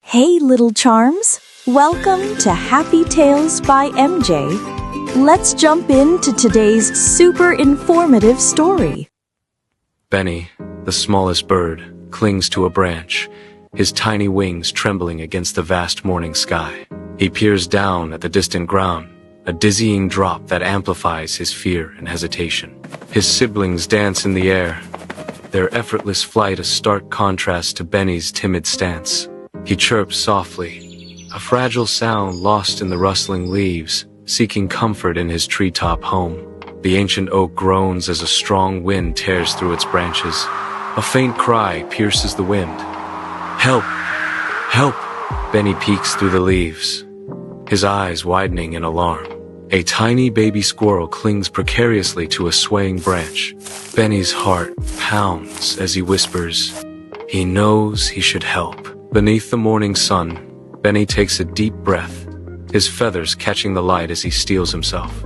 Hey little charms, welcome to Happy Tales by MJ. Let's jump into today's super informative story. Benny, the smallest bird, clings to a branch, his tiny wings trembling against the vast morning sky. He peers down at the distant ground, a dizzying drop that amplifies his fear and hesitation. His siblings dance in the air, their effortless flight a stark contrast to Benny's timid stance. He chirps softly, a fragile sound lost in the rustling leaves, seeking comfort in his treetop home. The ancient oak groans as a strong wind tears through its branches. A faint cry pierces the wind. "Help! Help!" Benny peeks through the leaves, his eyes widening in alarm. A tiny baby squirrel clings precariously to a swaying branch. Benny's heart pounds as he whispers, he knows he should help. Beneath the morning sun, Benny takes a deep breath, his feathers catching the light as he steels himself.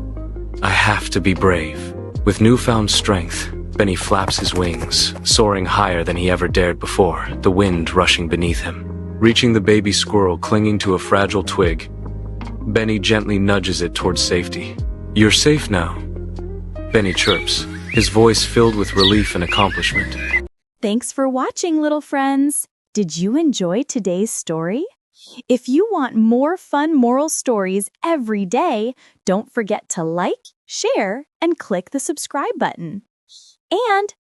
I have to be brave. With newfound strength, Benny flaps his wings, soaring higher than he ever dared before, the wind rushing beneath him. Reaching the baby squirrel clinging to a fragile twig, Benny gently nudges it towards safety. "You're safe now," Benny chirps, his voice filled with relief and accomplishment. Thanks for watching, little friends. Did you enjoy today's story? If you want more fun moral stories every day, don't forget to like, share, and click the subscribe button. And